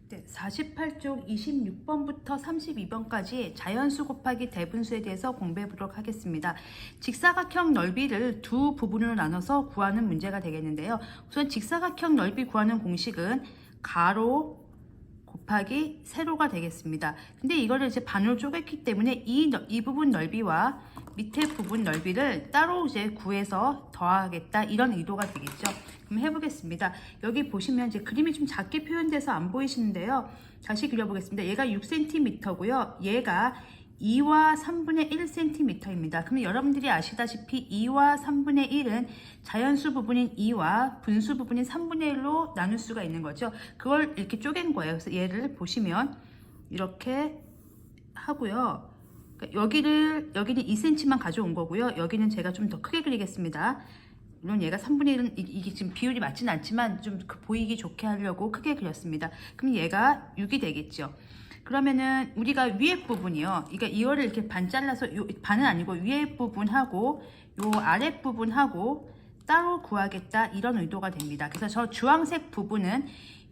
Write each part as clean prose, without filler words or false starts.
네, 48쪽 26번부터 32번까지 자연수 곱하기 대분수에 대해서 공부해 보도록 하겠습니다. 직사각형 넓이를 두 부분으로 나눠서 구하는 문제가 되겠는데요. 우선 직사각형 넓이 구하는 공식은 가로 곱하기 세로가 되겠습니다. 근데 이거를 이제 반으로 쪼갰기 때문에 이 부분 넓이와 밑에 부분 넓이를 따로 이제 구해서 더하겠다, 이런 의도가 되겠죠. 그럼 해보겠습니다. 여기 보시면 이제 그림이 좀 작게 표현돼서 안 보이시는데요. 다시 그려보겠습니다. 얘가 6cm고요. 얘가 2와 3분의 1cm입니다. 그러면 여러분들이 아시다시피 2와 3분의 1은 자연수 부분인 2와 분수 부분인 3분의 1로 나눌 수가 있는 거죠. 그걸 이렇게 쪼갠 거예요. 그래서 얘를 보시면 이렇게 하고요. 그러니까 여기는 2cm만 가져온 거고요. 여기는 제가 좀 더 크게 그리겠습니다. 물론 얘가 3분의 1은 이게 지금 비율이 맞지는 않지만 좀 보이기 좋게 하려고 크게 그렸습니다. 그럼 얘가 6이 되겠죠. 그러면은 우리가 위에 부분이요. 그러니까 이거를 이렇게 반 잘라서 반은 아니고 위에 부분하고 요 아래 부분하고 따로 구하겠다, 이런 의도가 됩니다. 그래서 저 주황색 부분은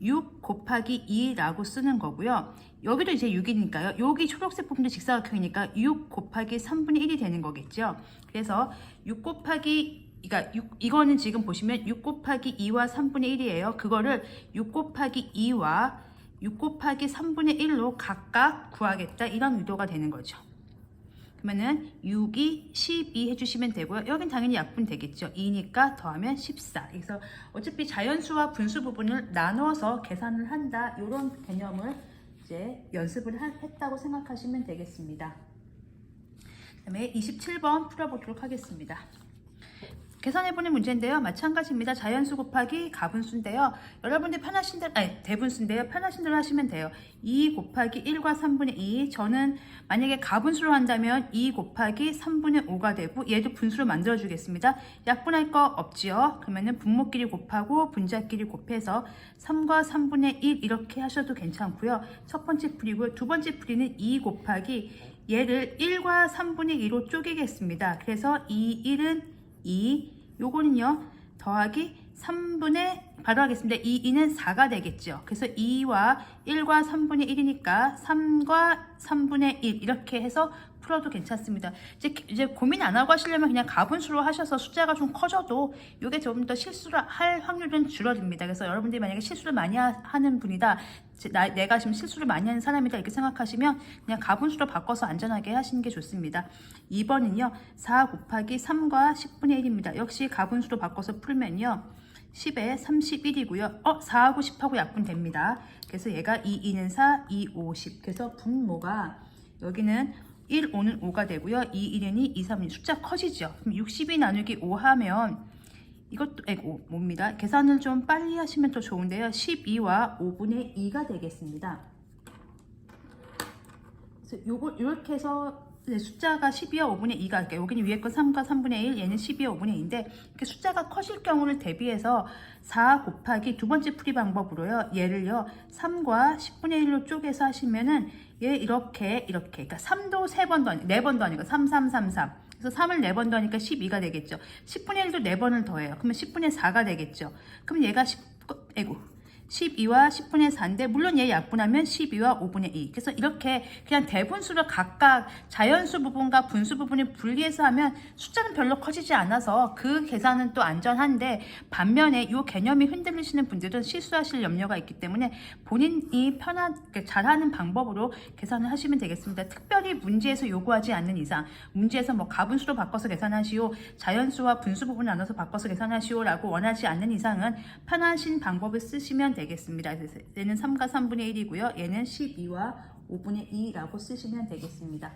6 곱하기 2라고 쓰는 거고요. 여기도 이제 6이니까요. 여기 초록색 부분도 직사각형이니까 6 곱하기 3분의 1이 되는 거겠죠. 그래서 6 곱하기 그러니까 이거는 지금 보시면 6 곱하기 2와 3분의 1이에요. 그거를 6 곱하기 2와 6 곱하기 3분의 1로 각각 구하겠다, 이런 의도가 되는 거죠. 그러면은 6이 12 해주시면 되고요. 여긴 당연히 약분 되겠죠. 2니까 더하면 14. 그래서 어차피 자연수와 분수 부분을 나누어서 계산을 한다, 이런 개념을 이제 연습을 했다고 생각하시면 되겠습니다. 그다음에 27번 풀어보도록 하겠습니다. 계산해보는 문제인데요. 마찬가지입니다. 자연수 곱하기 가분수인데요. 여러분들 편하신 대로, 대분수인데요. 편하신 대로 하시면 돼요. 2 곱하기 1과 3분의 2. 저는 만약에 가분수로 한다면 2 곱하기 3분의 5가 되고, 얘도 분수로 만들어주겠습니다. 약분할 거 없지요. 그러면은 분모끼리 곱하고 분자끼리 곱해서 3과 3분의 1 이렇게 하셔도 괜찮고요. 첫 번째 풀이고요. 두 번째 풀이는 2 곱하기 얘를 1과 3분의 2로 쪼개겠습니다. 그래서 2, 1은 2, 요거는요 더하기 3분의 바로 하겠습니다. 2는 4가 되겠죠. 그래서 2와 1과 3분의 1이니까 3과 3분의 1 이렇게 해서 풀어도 괜찮습니다. 이제 고민 안 하고 하시려면 그냥 가분수로 하셔서 숫자가 좀 커져도 이게 조금 더 실수를 할 확률은 줄어듭니다. 그래서 여러분들이 만약에 실수를 많이 하는 분이다, 내가 지금 실수를 많이 하는 사람이다, 이렇게 생각하시면 그냥 가분수로 바꿔서 안전하게 하시는 게 좋습니다. 2번은요 4 곱하기 3과 10분의 1입니다. 역시 가분수로 바꿔서 풀면요 10에 31이고요. 4하고 10하고 약분됩니다. 그래서 얘가 2, 2는 4, 2, 5, 10. 그래서 분모가 여기는 1, 5는 5가 되고요. 2, 1은 2, 2, 3은 숫자 커지죠. 그럼 60이 나누기 5 하면 이것도 뭡니다. 계산을 좀 빨리 하시면 더 좋은데요. 12와 5분의 2가 되겠습니다. 그래서 요걸 이렇게 해서 숫자가 12와 5분의 2가, 그러니까 여기는 위에 거 3과 3분의 1, 얘는 12와 5분의 2인데 이렇게 숫자가 커질 경우를 대비해서 4 곱하기 두 번째 풀이 방법으로요, 얘를요 3과 10분의 1로 쪼개서 하시면은 얘 이렇게 그러니까 3도 3번 더, 4번 더하니까 3, 3, 3, 3. 그래서 3을 4번 더하니까 12가 되겠죠. 10분의 1도 4번을 더해요. 그러면 10분의 4가 되겠죠. 그럼 얘가 12와 10분의 4인데 물론 얘 약분하면 12와 5분의 2. 그래서 이렇게 그냥 대분수를 각각 자연수 부분과 분수 부분을 분리해서 하면 숫자는 별로 커지지 않아서 그 계산은 또 안전한데, 반면에 이 개념이 흔들리시는 분들은 실수하실 염려가 있기 때문에 본인이 잘하는 방법으로 계산을 하시면 되겠습니다. 특별히 문제에서 요구하지 않는 이상, 문제에서 뭐 가분수로 바꿔서 계산하시오, 자연수와 분수 부분을 나눠서 바꿔서 계산하시오 라고 원하지 않는 이상은 편하신 방법을 쓰시면 되겠습니다. 그래서 얘는 3과 3분의 1이고요. 얘는 12와 5분의 2라고 쓰시면 되겠습니다.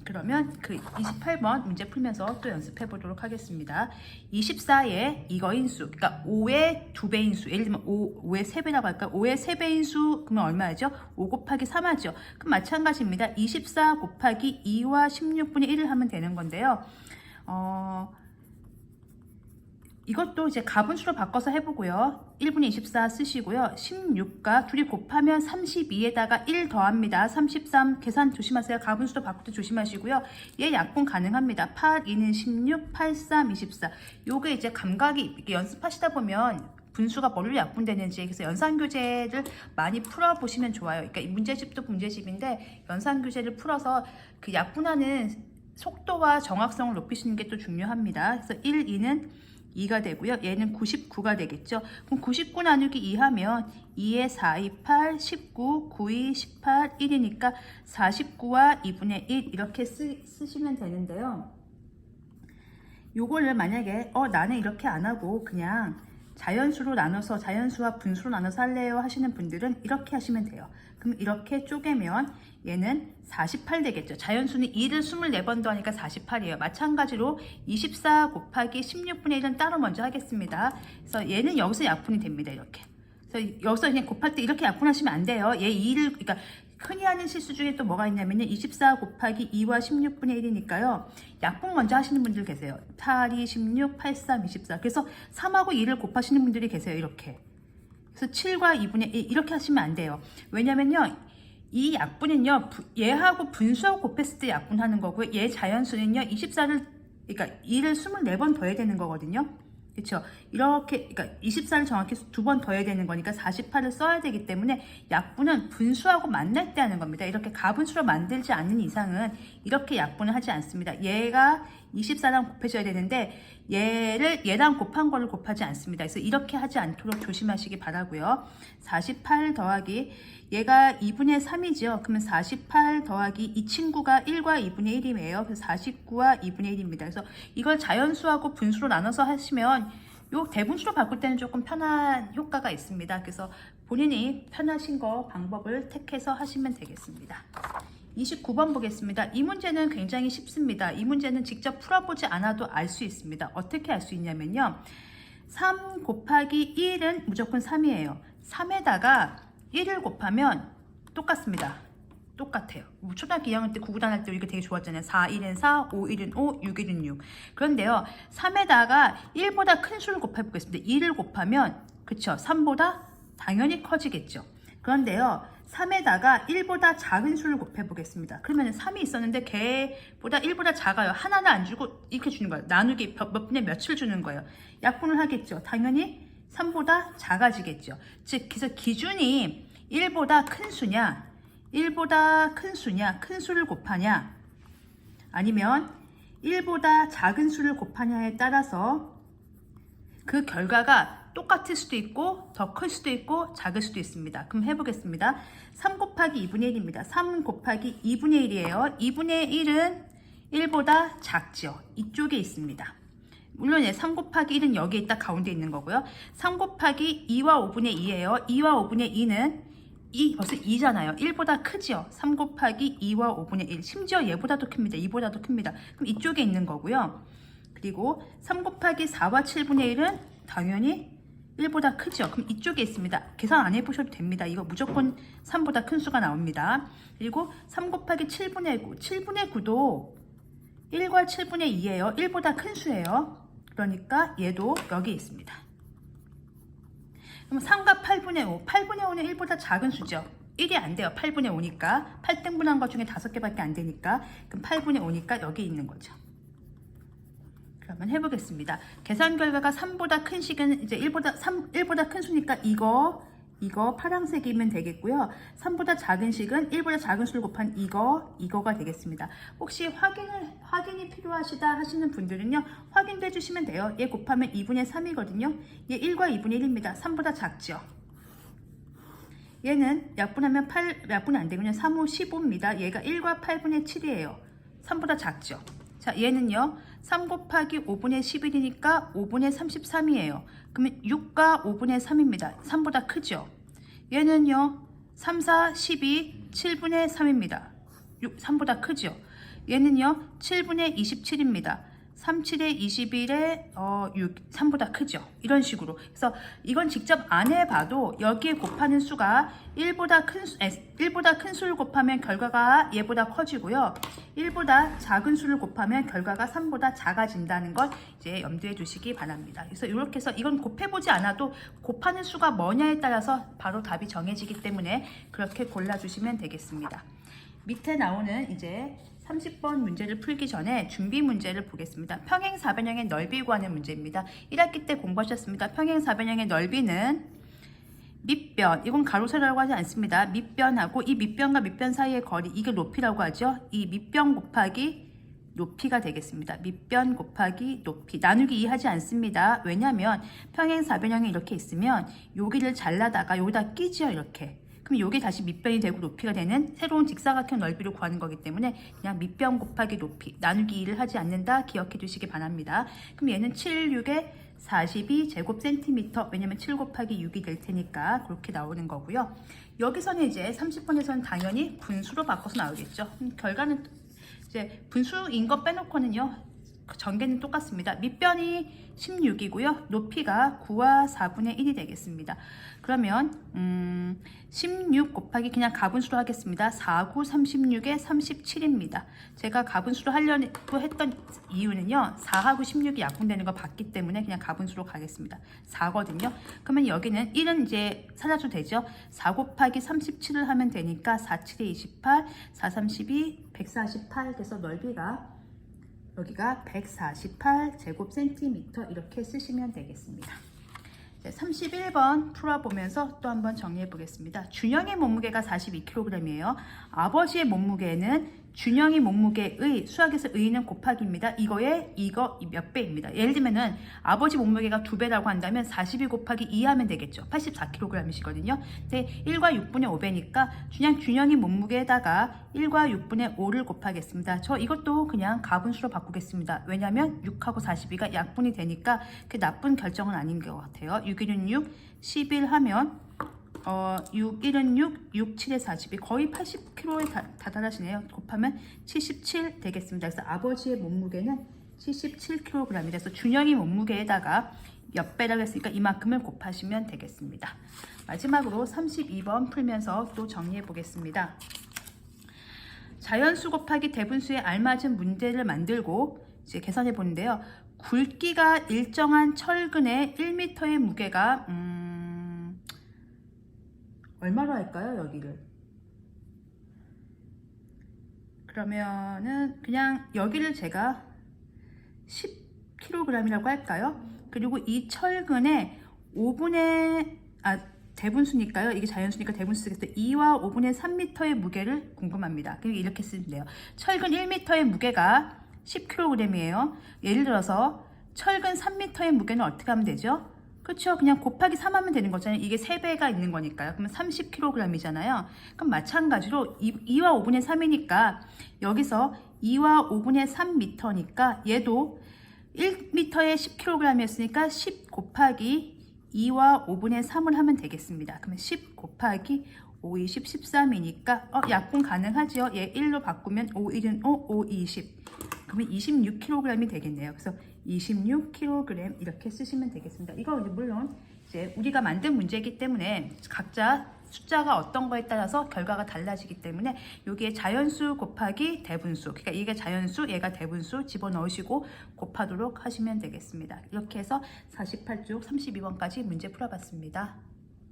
그러면 그 28번 문제 풀면서 또 연습해 보도록 하겠습니다. 24의 이거인 수, 그러니까 5의 2배인 수, 예를 들면 5의 3배라고 할까? 5의 3배인 수, 그러면 얼마죠? 5 곱하기 3 하죠. 그럼 마찬가지입니다. 24 곱하기 2와 16분의 1을 하면 되는 건데요. 이것도 이제 가분수로 바꿔서 해보고요. 1분의 24 쓰시고요. 16과 둘이 곱하면 32에다가 1 더합니다. 33. 계산 조심하세요. 가분수로 바꿀 때 조심하시고요. 얘 약분 가능합니다. 8, 2는 16, 8, 3, 24. 요게 이제 감각이 연습하시다 보면 분수가 뭘로 약분되는지, 그래서 연산교재를 많이 풀어보시면 좋아요. 그러니까 이 문제집도 문제집인데 연산교재를 풀어서 그 약분하는 속도와 정확성을 높이시는 게 또 중요합니다. 그래서 1, 2는 2가 되고요. 얘는 99가 되겠죠. 그럼 99 나누기 2 하면 2에 4, 2, 8, 19, 9, 2, 18, 1이니까 49와 2분의 1 이렇게 쓰시면 되는데요. 요거를 만약에 나는 이렇게 안 하고 그냥 자연수로 나눠서 자연수와 분수로 나눠서 할래요 하시는 분들은 이렇게 하시면 돼요. 그럼 이렇게 쪼개면 얘는 48 되겠죠. 자연수는 2를 24번 더하니까 48이에요. 마찬가지로 24 곱하기 16분의 1은 따로 먼저 하겠습니다. 그래서 얘는 여기서 약분이 됩니다. 이렇게. 그래서 여기서 그냥 곱할 때 이렇게 약분하시면 안 돼요. 얘 2를, 그러니까 흔히 하는 실수 중에 또 뭐가 있냐면요. 24 곱하기 2와 16분의 1이니까요. 약분 먼저 하시는 분들 계세요. 8, 2, 16, 8, 3, 24. 그래서 3하고 2를 곱하시는 분들이 계세요. 이렇게. 그래서 7과 2분의 1 이렇게 하시면 안 돼요. 왜냐면요. 이 약분은요. 얘하고 분수하고 곱했을 때 약분하는 거고요. 얘 자연수는요. 24를, 그러니까 2를 24번 더해야 되는 거거든요. 그렇죠? 이렇게, 그러니까 24를 정확히 2번 더해야 되는 거니까 48을 써야 되기 때문에 약분은 분수하고 만날 때 하는 겁니다. 이렇게 가분수로 만들지 않는 이상은 이렇게 약분을 하지 않습니다. 얘가 24랑 곱해줘야 되는데 얘랑 곱한 거를 곱하지 않습니다. 그래서 이렇게 하지 않도록 조심하시기 바라고요. 48 더하기 얘가 2분의 3이죠. 그러면 48 더하기 이 친구가 1과 2분의 1이에요. 그래서 49와 2분의 1입니다. 그래서 이걸 자연수하고 분수로 나눠서 하시면 요 대분수로 바꿀 때는 조금 편한 효과가 있습니다. 그래서 본인이 편하신 거 방법을 택해서 하시면 되겠습니다. 29번 보겠습니다. 이 문제는 굉장히 쉽습니다. 이 문제는 직접 풀어보지 않아도 알 수 있습니다. 어떻게 알 수 있냐면요. 3 곱하기 1은 무조건 3이에요. 3에다가 1을 곱하면 똑같습니다. 똑같아요. 초등학교 2학년 때 구구단 때 이게 되게 좋았잖아요. 4, 1은 4, 5, 1은 5, 6, 1은 6. 그런데요. 3에다가 1보다 큰 수를 곱해보겠습니다. 2를 곱하면 그쵸? 3보다 당연히 커지겠죠. 그런데요. 3에다가 1보다 작은 수를 곱해보겠습니다. 그러면 3이 있었는데 걔보다 1보다 작아요. 하나는 안 주고 이렇게 주는 거예요. 나누기 몇 분의 몇을 주는 거예요. 약분을 하겠죠. 당연히 3보다 작아지겠죠. 즉, 그래서 기준이 1보다 큰 수냐, 1보다 큰 수냐, 큰 수를 곱하냐, 아니면 1보다 작은 수를 곱하냐에 따라서 그 결과가 똑같을 수도 있고 더 클 수도 있고 작을 수도 있습니다. 그럼 해보겠습니다. 3 곱하기 2분의 1입니다. 3 곱하기 2분의 1이에요. 2분의 1은 1보다 작죠. 이쪽에 있습니다. 물론 3 곱하기 1은 여기에 있다 가운데 있는 거고요. 3 곱하기 2와 5분의 2예요. 2와 5분의 2는 벌써 2잖아요. 1보다 크죠. 3 곱하기 2와 5분의 1. 심지어 얘보다도 큽니다. 2보다도 큽니다. 그럼 이쪽에 있는 거고요. 그리고 3 곱하기 4와 7분의 1은 당연히 1보다 크죠. 그럼 이쪽에 있습니다. 계산 안 해보셔도 됩니다. 이거 무조건 3보다 큰 수가 나옵니다. 그리고 3 곱하기 7분의 9. 7분의 9도 1과 7분의 2예요. 1보다 큰 수예요. 그러니까 얘도 여기 있습니다. 그럼 3과 8분의 5. 8분의 5는 1보다 작은 수죠. 1이 안 돼요. 8분의 5니까. 8등분한 것 중에 5개밖에 안 되니까. 그럼 8분의 5니까 여기 있는 거죠. 그러면 해보겠습니다. 계산 결과가 3보다 큰 식은 이제 1보다 큰 수니까 이거 파란색이면 되겠고요. 3보다 작은 식은 1보다 작은 수를 곱한 이거가 되겠습니다. 혹시 확인이 필요하시다 하시는 분들은요. 확인도 해주시면 돼요. 얘 곱하면 2분의 3이거든요. 얘 1과 2분의 1입니다. 3보다 작죠. 얘는 약분하면 약분이 안 되군요. 3, 5, 15입니다. 얘가 1과 8분의 7이에요. 3보다 작죠. 자, 얘는요. 3 곱하기 5분의 11이니까 5분의 33이에요. 그러면 6과 5분의 3입니다. 3보다 크죠? 얘는요. 3, 4, 12, 7분의 3입니다. 3보다 크죠? 얘는요. 7분의 27입니다. 3, 7에 21에 6, 3보다 크죠? 이런 식으로. 그래서 이건 직접 안 해봐도 여기에 곱하는 수가 1보다 큰 수를 곱하면 결과가 얘보다 커지고요. 1보다 작은 수를 곱하면 결과가 3보다 작아진다는 걸 이제 염두에 두시기 바랍니다. 그래서 이렇게 해서 이건 곱해보지 않아도 곱하는 수가 뭐냐에 따라서 바로 답이 정해지기 때문에 그렇게 골라주시면 되겠습니다. 밑에 나오는 이제 30번 문제를 풀기 전에 준비 문제를 보겠습니다. 평행사변형의 넓이 구하는 문제입니다. 1학기 때 공부하셨습니다. 평행사변형의 넓이는 밑변, 이건 가로 세로라고 하지 않습니다. 밑변하고 이 밑변과 밑변 사이의 거리, 이게 높이라고 하죠. 이 밑변 곱하기 높이가 되겠습니다. 밑변 곱하기 높이. 나누기 2 하지 않습니다. 왜냐하면 평행사변형이 이렇게 있으면 여기를 잘라다가 여기다 끼죠. 이렇게. 그럼 여기 다시 밑변이 되고 높이가 되는 새로운 직사각형 넓이를 구하는 거기 때문에 그냥 밑변 곱하기 높이. 나누기 2를 하지 않는다. 기억해 두시기 바랍니다. 그럼 얘는 7, 6에 42 제곱센티미터. 왜냐면 7 곱하기 6이 될 테니까 그렇게 나오는 거고요. 여기서는 이제 30번에서는 당연히 분수로 바꿔서 나오겠죠. 결과는 이제 분수인 거 빼놓고는요. 전개는 똑같습니다. 밑변이 16이고요. 높이가 9와 4분의 1이 되겠습니다. 그러면 16 곱하기 그냥 가분수로 하겠습니다. 4, 9, 36에 37입니다. 제가 가분수로 하려고 했던 이유는요. 4하고 16이 약분되는 거 봤기 때문에 그냥 가분수로 가겠습니다. 4거든요. 그러면 여기는 1은 이제 사라져도 되죠. 4 곱하기 37을 하면 되니까 4, 7에 28, 4, 32, 148 돼서 넓이가 여기가 148 제곱센티미터 이렇게 쓰시면 되겠습니다. 31번 풀어보면서 또 한번 정리해 보겠습니다. 준영의 몸무게가 42kg이에요. 아버지의 몸무게는 준영이 몸무게의 수학에서 의는 곱하기입니다. 이거에 이거 몇 배입니다. 예를 들면은 아버지 몸무게가 2배라고 한다면 42 곱하기 2 하면 되겠죠. 84kg이시거든요. 근데 1과 6분의 5배니까 그냥 준영이 몸무게에다가 1과 6분의 5를 곱하겠습니다. 저 이것도 그냥 가분수로 바꾸겠습니다. 왜냐하면 6하고 42가 약분이 되니까 그 나쁜 결정은 아닌 것 같아요. 6, 1은 6, 11 하면 6, 1은 6, 6, 7에 42 거의 80kg에 다다르시네요. 곱하면 77 되겠습니다. 그래서 아버지의 몸무게는 77kg이다. 그래서 준영이 몸무게에다가 몇 배라고 했으니까 이만큼을 곱하시면 되겠습니다. 마지막으로 32번 풀면서 또 정리해 보겠습니다. 자연수 곱하기 대분수에 알맞은 문제를 만들고 이제 계산해 보는데요. 굵기가 일정한 철근의 1m의 무게가 얼마로 할까요? 여기를 그러면은 그냥 여기를 제가 10kg이라고 할까요? 그리고 이 철근의 5분의 대분수니까요. 이게 자연수니까 대분수 쓰겠어요. 2와 5분의 3m의 무게를 궁금합니다. 그리고 이렇게 쓰면 돼요. 철근 1m의 무게가 10kg이에요. 예를 들어서 철근 3m의 무게는 어떻게 하면 되죠? 그렇죠. 그냥 곱하기 3 하면 되는 거잖아요. 이게 3배가 있는 거니까요. 그러면 30kg이잖아요. 그럼 마찬가지로 2와 5분의 3이니까 여기서 2와 5분의 3m니까 얘도 1m에 10kg이었으니까 10 곱하기 2와 5분의 3을 하면 되겠습니다. 그러면 10 곱하기 5, 20, 13이니까 약분 가능하죠. 얘 1로 바꾸면 5, 1은 5, 5, 20. 그러면 26kg이 되겠네요. 그래서 26kg 이렇게 쓰시면 되겠습니다. 이거 물론 이제 우리가 만든 문제이기 때문에 각자 숫자가 어떤 거에 따라서 결과가 달라지기 때문에 여기에 자연수 곱하기 대분수, 그러니까 이게 자연수, 얘가 대분수 집어넣으시고 곱하도록 하시면 되겠습니다. 이렇게 해서 48쪽 32번까지 문제 풀어봤습니다.